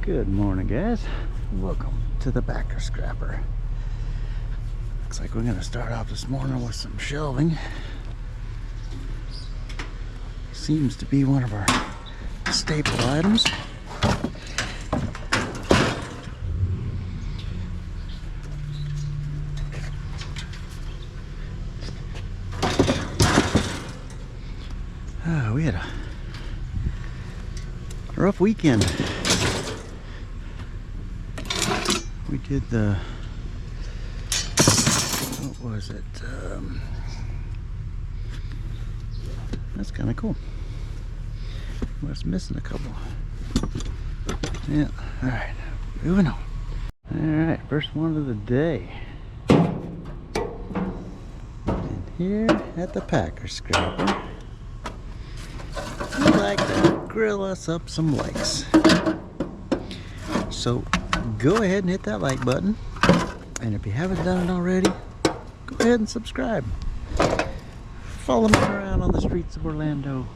Good morning, guys. Welcome to the Packer Scrapper. Looks like we're going to start off this morning with some shelving. Seems to be one of our staple items. We had a rough weekend. We did the, what was it? That's kind of cool. Was missing a couple. Yeah. All right. Moving on. All right. First one of the day. And here at the Packer Scrapper, we like to grill us up some likes. So go ahead and hit that like button. And if you haven't done it already, go ahead and subscribe. Follow me around on the streets of Orlando.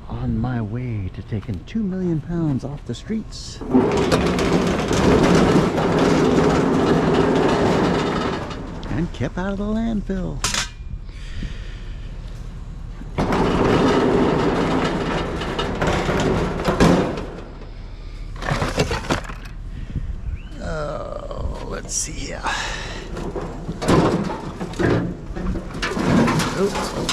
On my way to taking 2 million pounds off the streets. And kept out of the landfill. Oh, let's see here. Oh.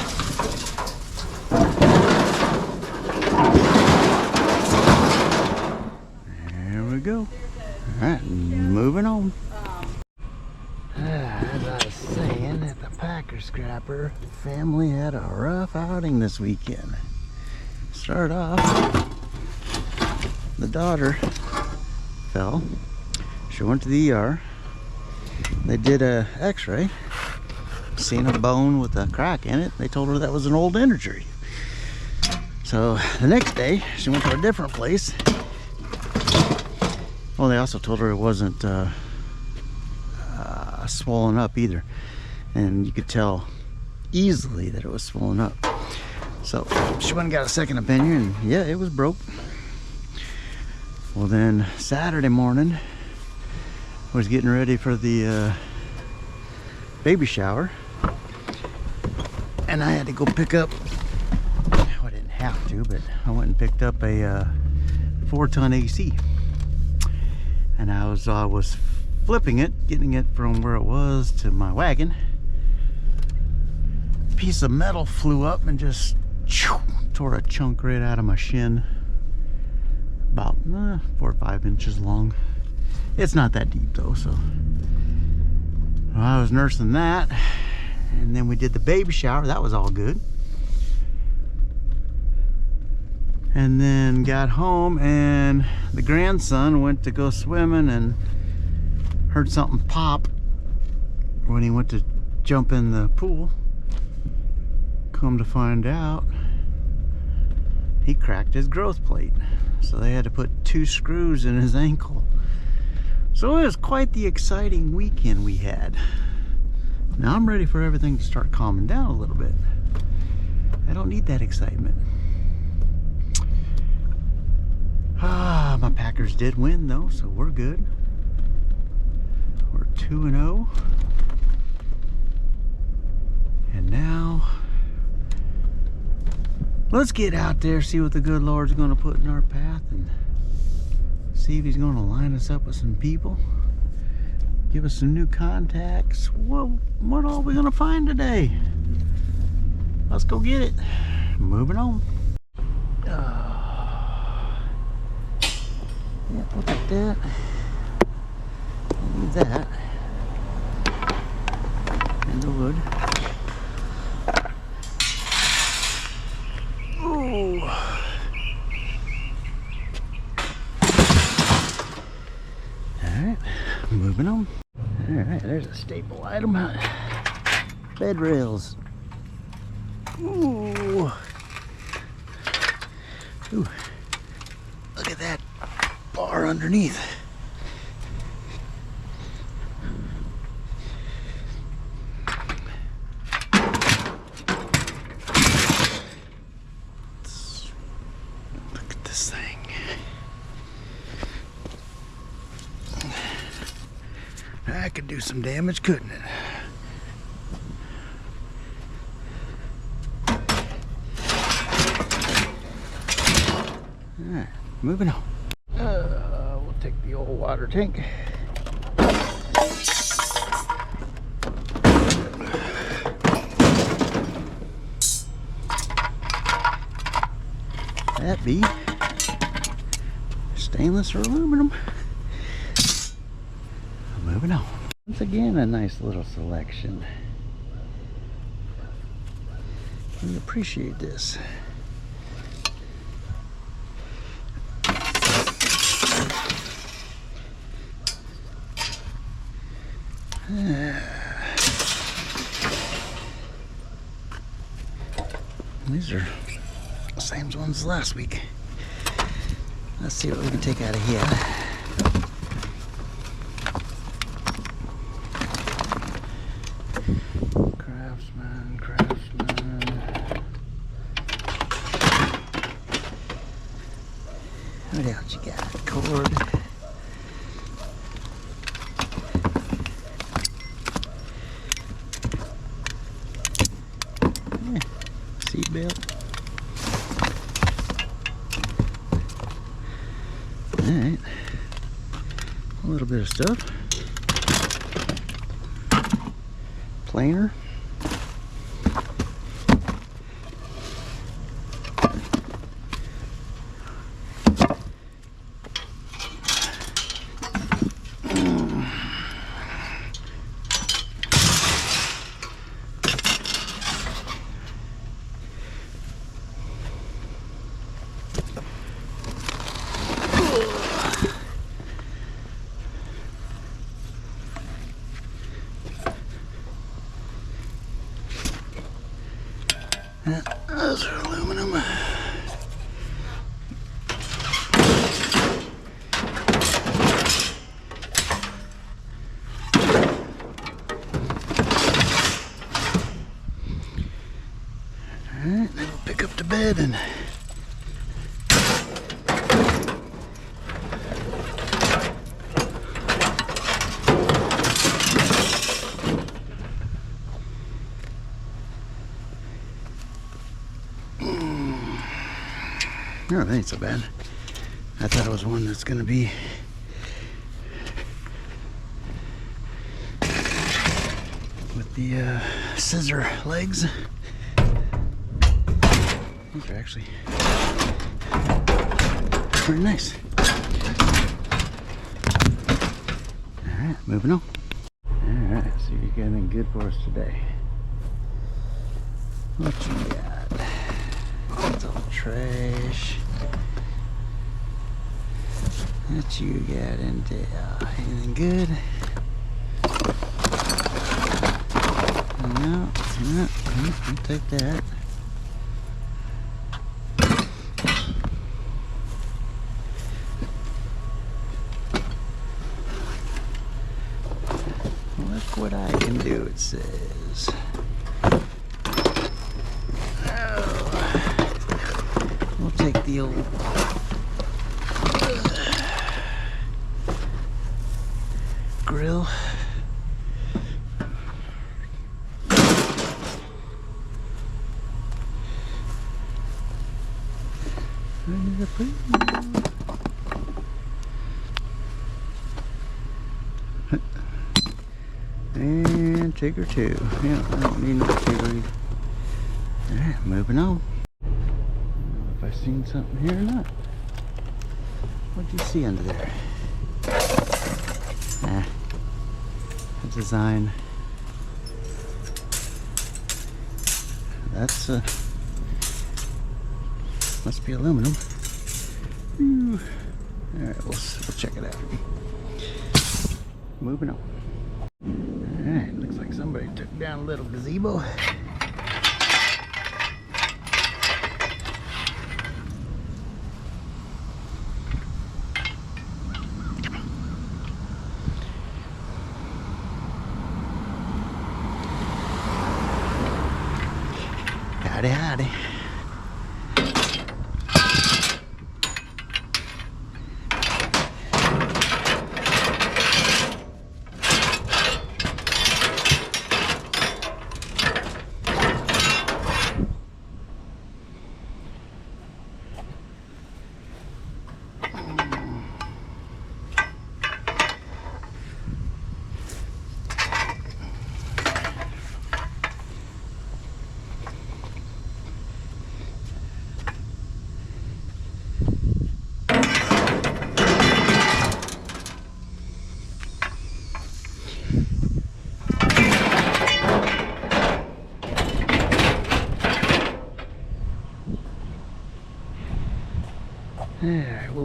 Go. All right, moving on. As I was saying, at the Packer Scrapper, family had a rough outing this weekend. Started off, the daughter fell. She went to the ER. They did a x-ray, seen a bone with a crack in it. They told her that was an old injury. So the next day, she went to a different place. Well, they also told her it wasn't swollen up either, and you could tell easily that it was swollen up. So she went and got a second opinion, and yeah, it was broke. Well, then Saturday morning, I was getting ready for the baby shower, and I had to go pick up, well, I didn't have to, but I went and picked up a 4-ton AC. And I was flipping it, getting it from where it was to my wagon. A piece of metal flew up and just tore a chunk right out of my shin. About 4 or 5 inches long. It's not that deep though, so. I was nursing that. And then we did the baby shower. That was all good. And then got home, and the grandson went to go swimming and heard something pop when he went to jump in the pool. Come to find out, he cracked his growth plate. So they had to put 2 screws in his ankle. So it was quite the exciting weekend we had. Now I'm ready for everything to start calming down a little bit. I don't need that excitement. My Packers did win though, so we're good. We're 2-0. And now, let's get out there, see what the good Lord's going to put in our path, and see if He's going to line us up with some people, give us some new contacts. What all are we going to find today? Let's go get it. Moving on. Yeah, look at that. Leave that. And the wood. Oh. Alright, moving on. Alright, there's a staple item. Bed rails. Ooh. Ooh. Look at that bar underneath. Look at this thing. That could do some damage, couldn't it? Alright, moving on. We'll take the old water tank. That be stainless or aluminum. Moving on. Once again, a nice little selection. We appreciate this. These are the same ones as last week. Let's see what we can take out of here. Craftsman. What else you got? Cord. Seat belt. Alright. A little bit of stuff. Planer. Those are aluminum. Alright, then we'll pick up the bed and no, that ain't so bad. I thought it was one that's gonna be with the scissor legs. These are actually pretty nice. Alright, moving on. Alright, so you got anything good for us today? What you got? That's all trash. What you got in there? Anything good? No, I'll take that. Look what I can do, it says. We'll take the old grill. And Tigger 2. Yeah, I don't need no Tigger. Alright, moving on. I don't know if I seen something here or not. What'd you see under there? A design. That's must be aluminum. Alright, we'll check it out. Moving on. Alright, looks like somebody took down a little gazebo. Howdy, howdy.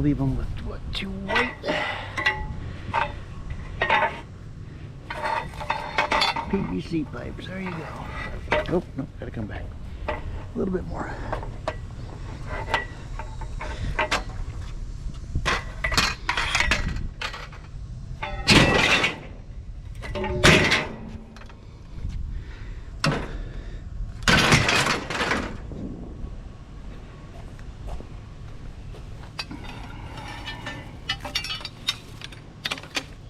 leave them with what, too white. PVC pipes, there you go. Oh, no, gotta come back. A little bit more.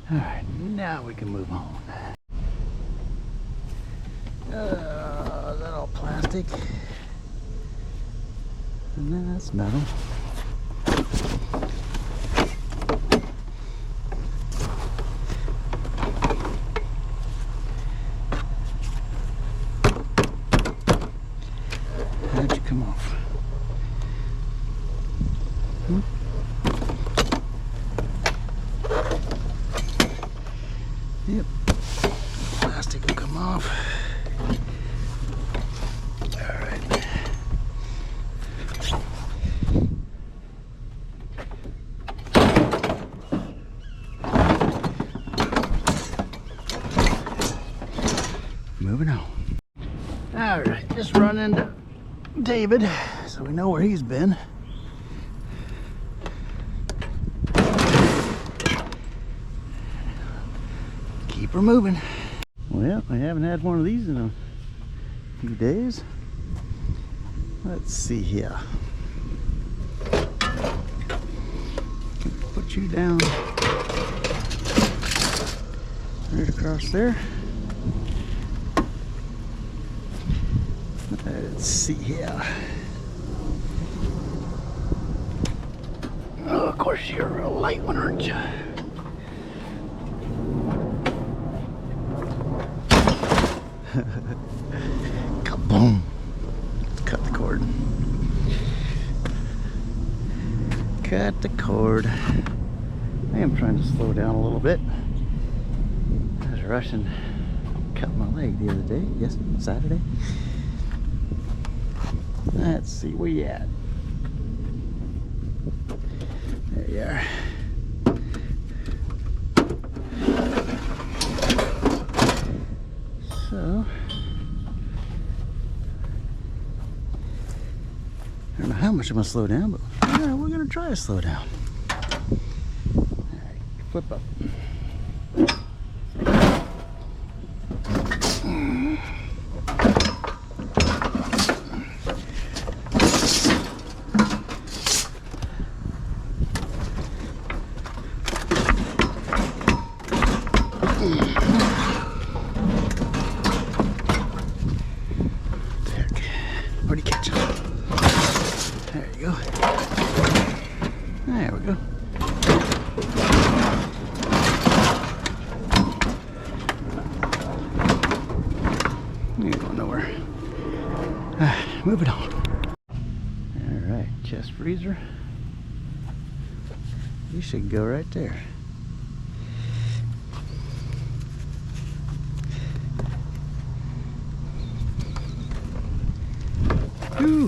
All right, now we can move on. Is that all plastic? And then that's metal. How'd you come off? Yep, plastic will come off. All right. Moving on. All right, just run into David so we know where he's been. Keep her moving. Well, I haven't had one of these in a few days. Let's see here. Put you down right across there. Let's see here. Oh, of course you're a light one, aren't you? Kaboom! Let's cut the cord. Cut the cord. I am trying to slow down a little bit. I was rushing, cut my leg the other day. Yes, Saturday. Let's see, where you at? There you are. So, I don't know how much I'm going to slow down, but yeah, we're going to try to slow down. All right, flip up. Where'd he catch it? There you go. There we go. You're going nowhere. Moving on. Alright, chest freezer. You should go right there. Ooh.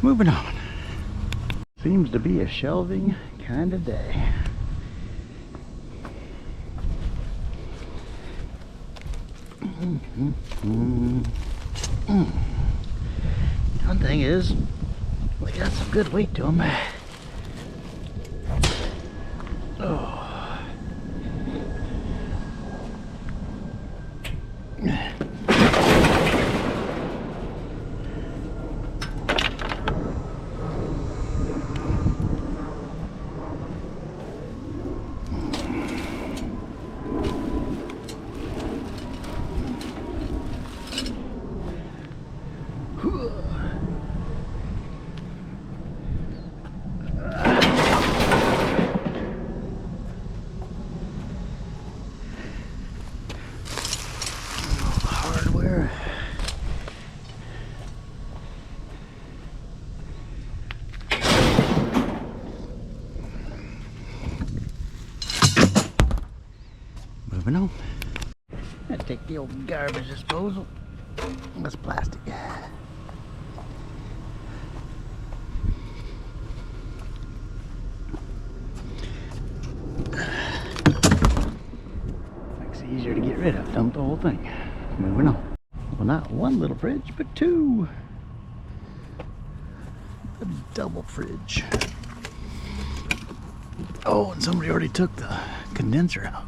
Moving on. Seems to be a shelving kind of day. One thing is, we got some good weight to them. Oh. moving on. Let's take the old garbage disposal. That's plastic. Makes it easier to get rid of. Dump the whole thing. Moving on. Well, not one little fridge, but two. A double fridge. Oh, and somebody already took the condenser out.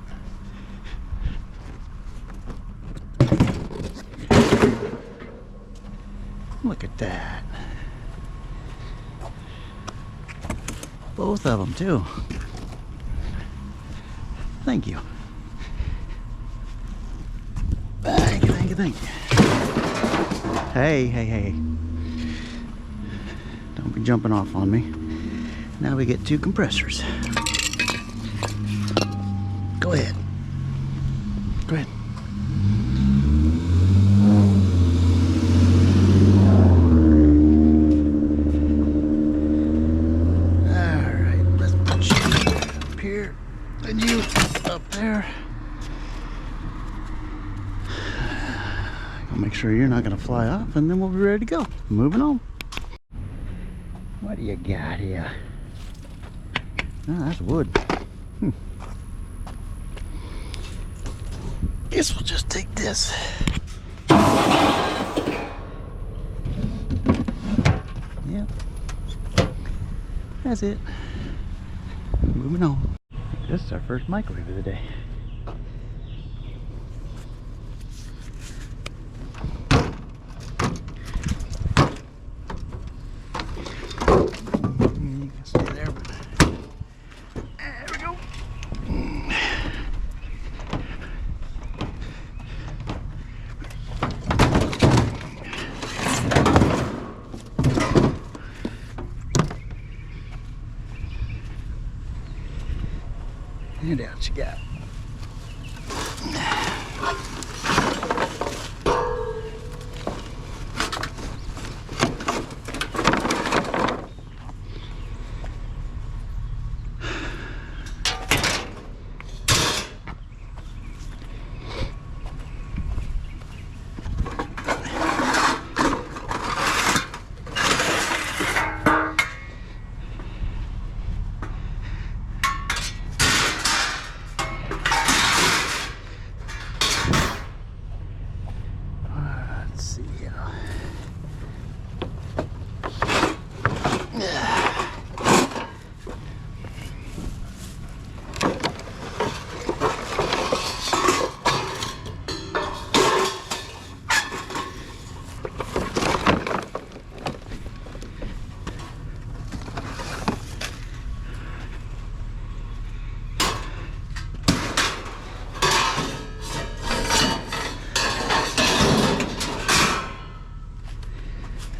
Look at that. Both of them, too. Thank you. Thank you, thank you, thank you. Hey, hey, hey. Don't be jumping off on me. Now we get two compressors. Go ahead. Go ahead. Alright, let's put you up here and you up there. I'll make sure you're not going to fly off, and then we'll be ready to go. Moving on. What do you got here? Oh, that's wood. Guess we'll just take this. Yep. That's it. Moving on. This is our first microwave of the day. You can stay there, but there we go. And out you got.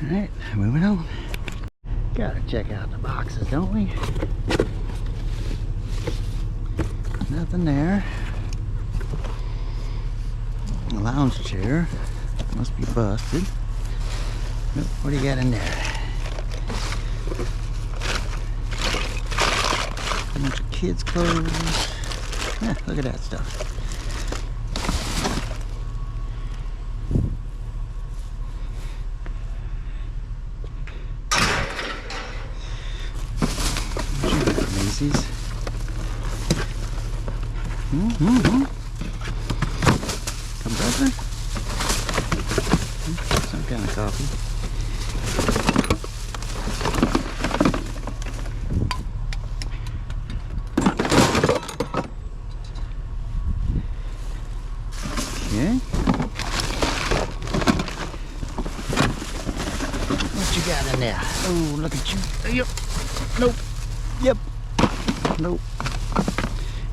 Alright, moving on. Gotta check out the boxes, don't we? Nothing there. A lounge chair. Must be busted. Nope, what do you got in there? A bunch of kids' clothes. Yeah, look at that stuff. Macy's. Compressor? Some kind of coffee. Okay. What you got in there? Oh, look at you. Yep. Nope. Yep. Nope.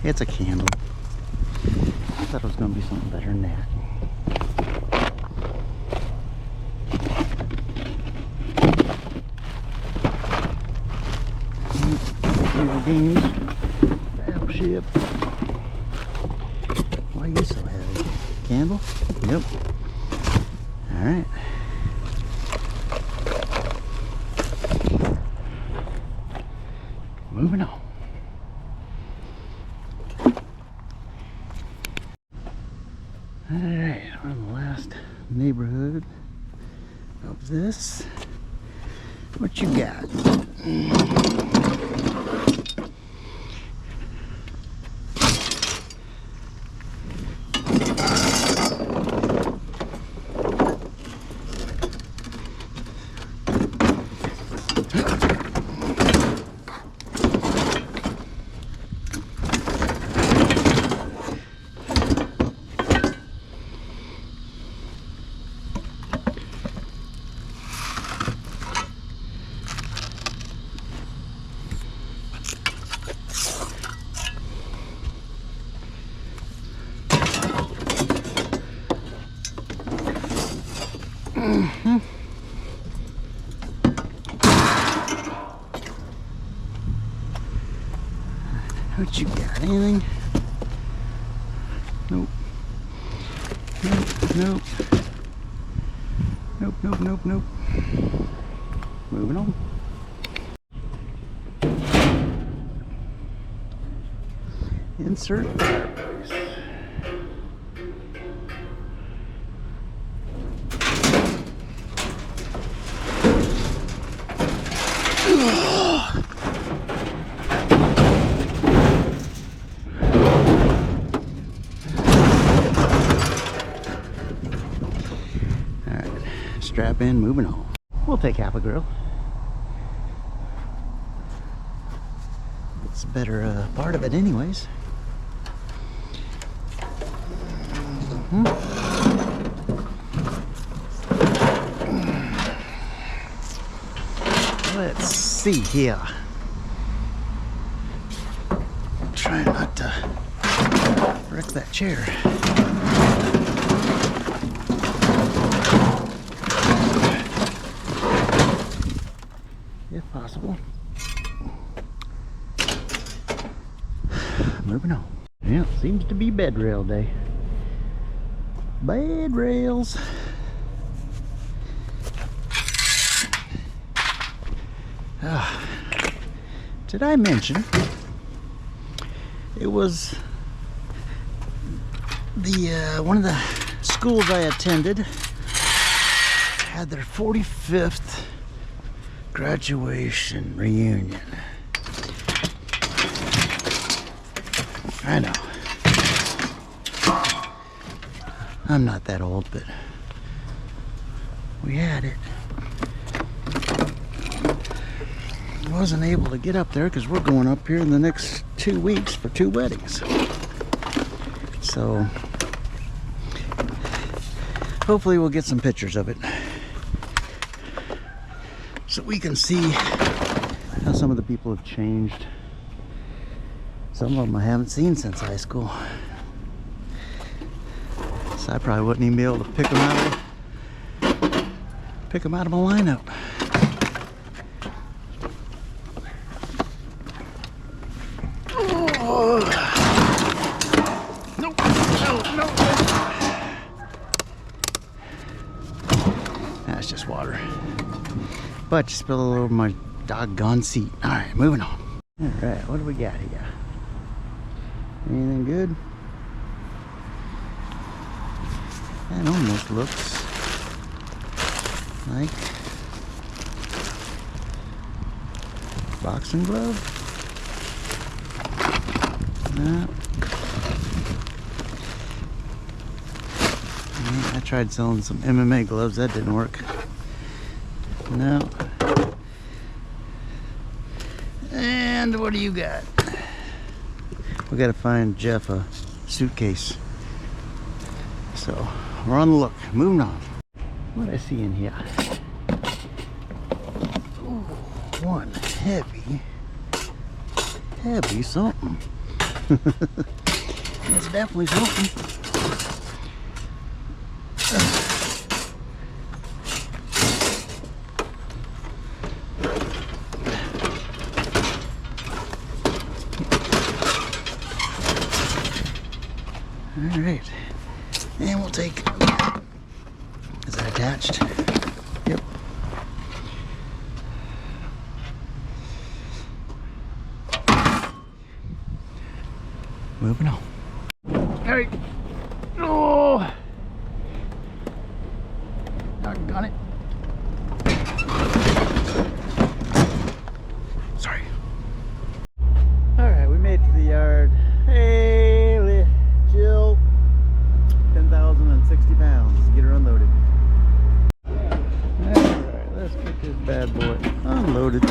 It's a candle. I thought it was going to be something better than that. Little games. Battleship. Why are you so heavy? Candle? Yep. Alright. Moving on. neighborhood of this. What you got? What you got? Anything? Nope. Nope. Nope. Nope. Nope. Nope. Moving on. Insert fireplace. Strap in, moving on. We'll take half a grill. It's a better part of it anyways. Let's see here. Try not to wreck that chair. If possible. Moving on. Yeah, seems to be bed rail day. Bed rails. Did I mention it was the one of the schools I attended had their 45th graduation reunion. I know. I'm not that old, but we had it. Wasn't able to get up there because we're going up here in the next 2 weeks for 2 weddings. So hopefully we'll get some pictures of it so we can see how some of the people have changed. Some of them I haven't seen since high school. So I probably wouldn't even be able to pick them out of a lineup. That's just water. But you spilled all over my doggone seat. Alright, moving on. Alright, what do we got here? Anything good? That almost looks like boxing glove. No. I tried selling some MMA gloves, that didn't work. No. And what do you got? We gotta find Jeff a suitcase. So we're on the look. Moving on. What I see in here? Ooh, one heavy something. It's definitely something. All right, and we'll take. Is that attached? Yep. Moving on. All right. Oh. Doggone it. Sorry. Alright, we made it to the yard. Hey, Jill. 10,060 pounds. Get her unloaded. Alright, let's get this bad boy unloaded.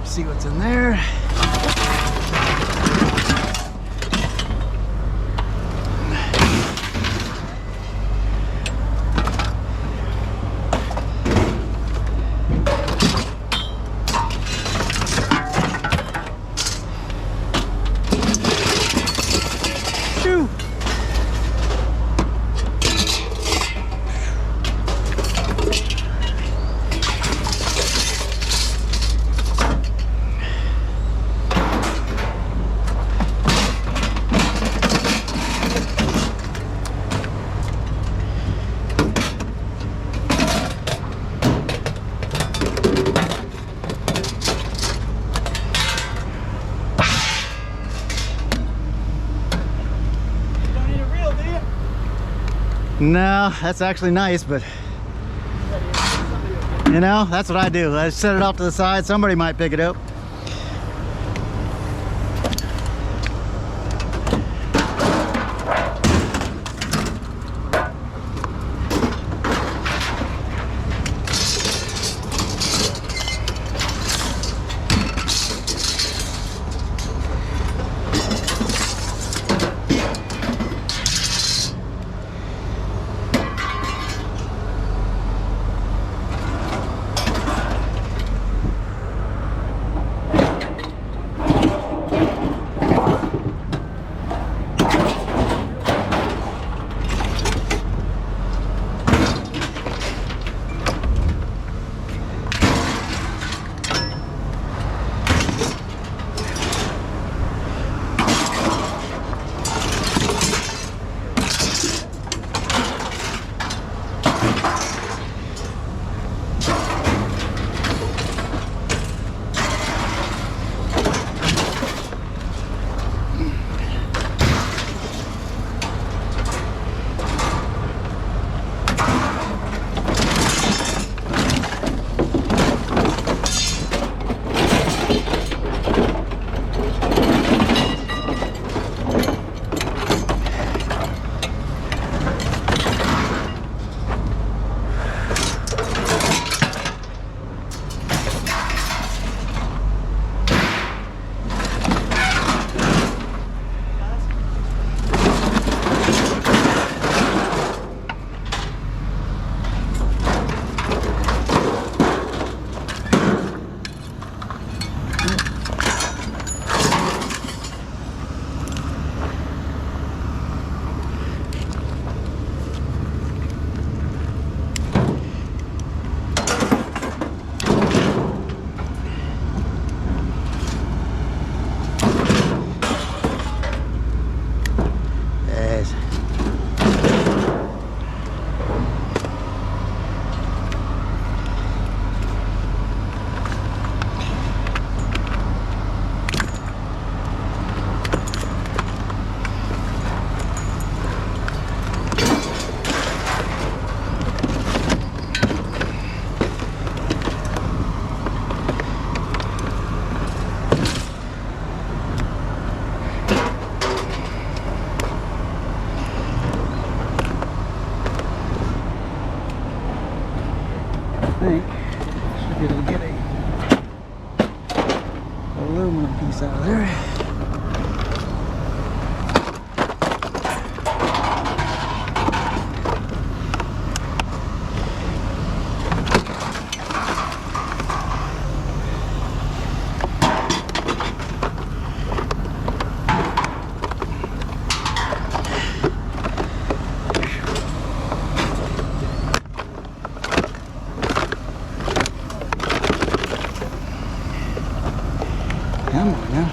See what's in there. Shoo. No, that's actually nice, but you know, that's what I do. I set it off to the side. Somebody might pick it up. think should be able to get a aluminum piece out of there. Come on now.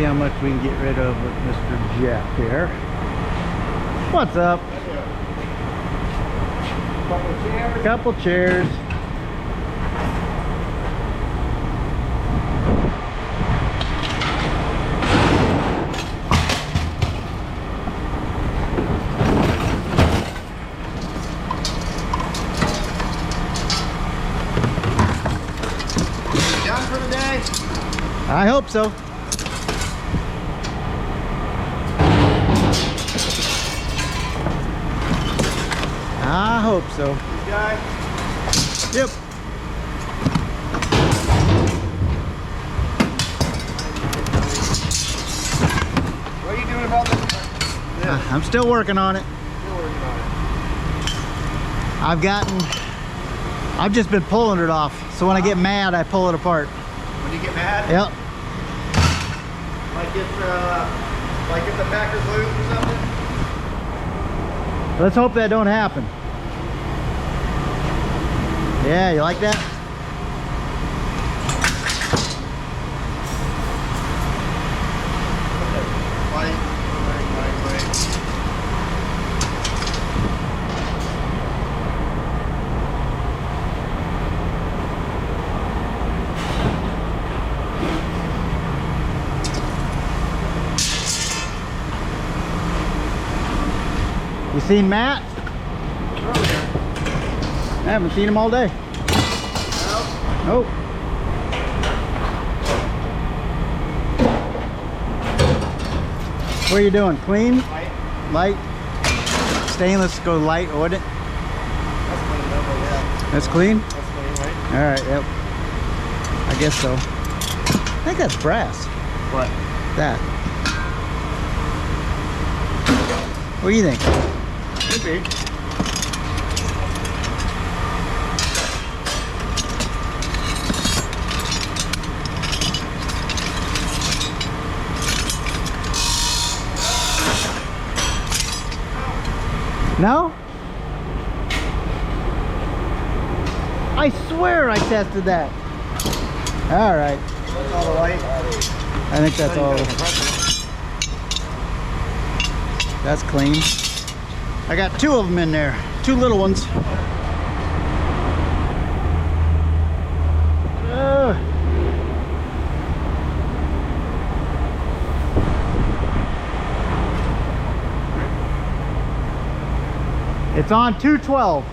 see how much we can get rid of with Mr. Jeff here. What's up? Couple chairs. Done for the day? I hope so. I hope so. You guys? Yep. What are you doing about this? I'm still working on it. Still working on it. I've just been pulling it off. So when I get mad, I pull it apart. When you get mad? Yep. Like if the Packers lose or something? Let's hope that don't happen. Yeah, you like that? You seen Matt? I haven't seen him all day. Nope. What are you doing? Clean? Light? Stainless go light, would it? That's clean, yeah. That's clean? That's clean, right? Alright, yep. I guess so. I think that's brass. What? That. What do you think? Could be. No? I swear I tested that. All right. That's all the light. I think that's all. That's clean. I got two of them in there. Two little ones. It's on 212.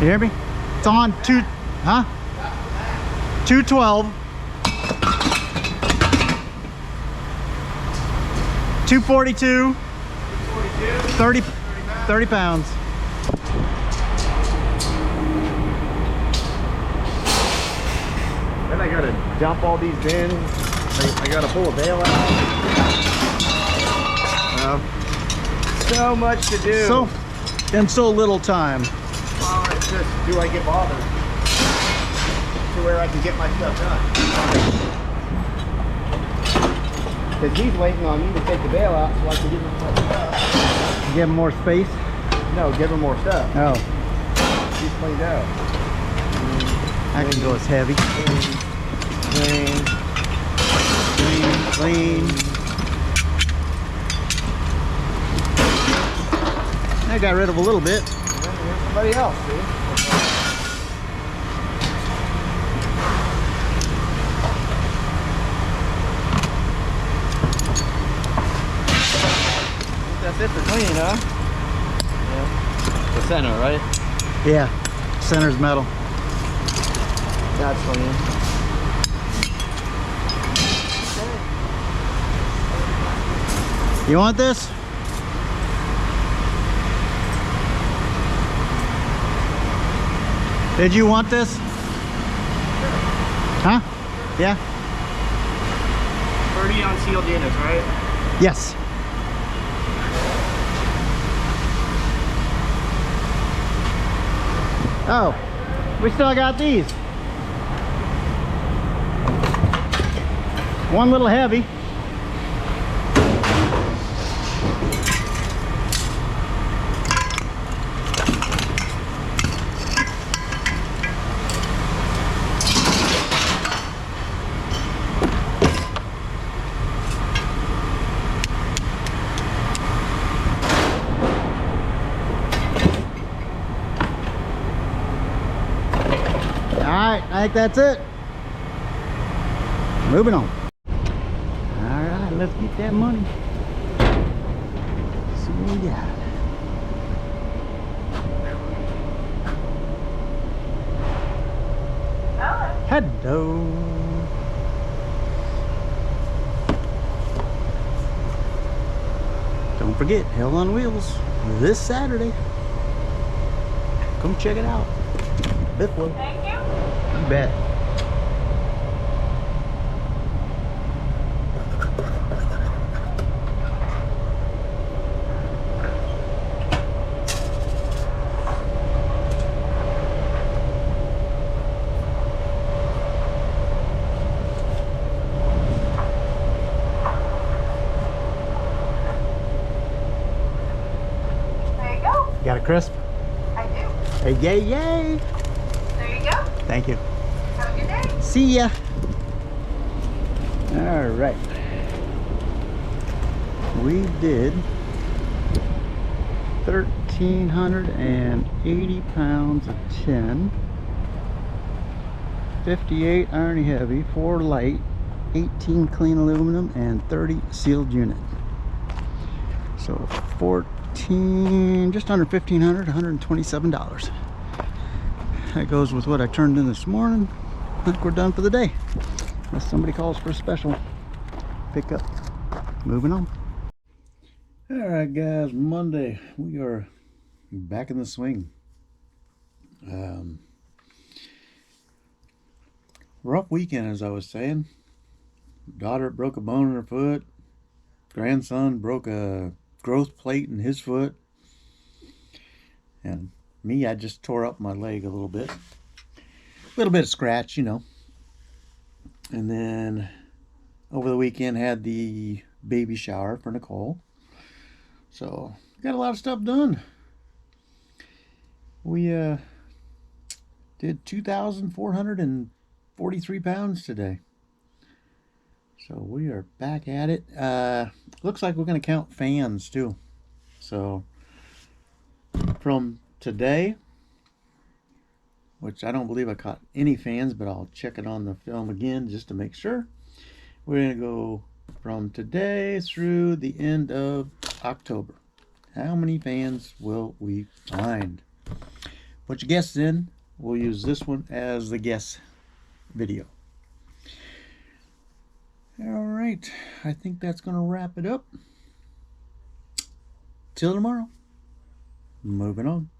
You hear me? It's on 212. 242. 30 pounds. Then I gotta dump all these bins. I gotta pull a bale out. So much to do. So, and so little time. Well, it's just, do I get bothered? To where I can get my stuff done. Because he's waiting on me to take the bale out so I can give him more stuff. Give him more space. No, give him more stuff. Oh, He's cleaned out. I can go as heavy. Clean. I got rid of a little bit. Here's somebody else, see? That's it for cleaning, huh? Yeah. The center, right? Yeah, center's metal. That's clean. You want this? Did you want this? Huh? Yeah? 30 unsealed units, right? Yes. Oh, we still got these. One little heavy. think that's it. Moving on. All right, let's get that money. See what we got. Hello. Don't forget, Hell on Wheels this Saturday. Come check it out. Bithwood. Thank you. You bet. There you go. Got a crisp? I do. Hey, yay, yay. There you go. Thank you. Have a good day. See ya. All right. We did 1,380 pounds of tin, 58 irony heavy, 4 light, 18 clean aluminum, and 30 sealed unit. So 14, just under 1,500, $127. That goes with what I turned in this morning. I think we're done for the day. Unless somebody calls for a special pickup. Moving on. All right, guys, Monday. We are back in the swing. Rough weekend, as I was saying. Daughter broke a bone in her foot. Grandson broke a growth plate in his foot. And me, I just tore up my leg a little bit. A little bit of scratch, you know. And then over the weekend had the baby shower for Nicole. So got a lot of stuff done. We did 2,443 pounds today. So we are back at it. Looks like we're going to count fans too. So from today, which I don't believe I caught any fans, but I'll check it on the film again just to make sure. We're going to go from today through the end of October. How many fans will we find? Put your guesses in. We'll use this one as the guess video. All right. I think that's going to wrap it up. Till tomorrow. Moving on.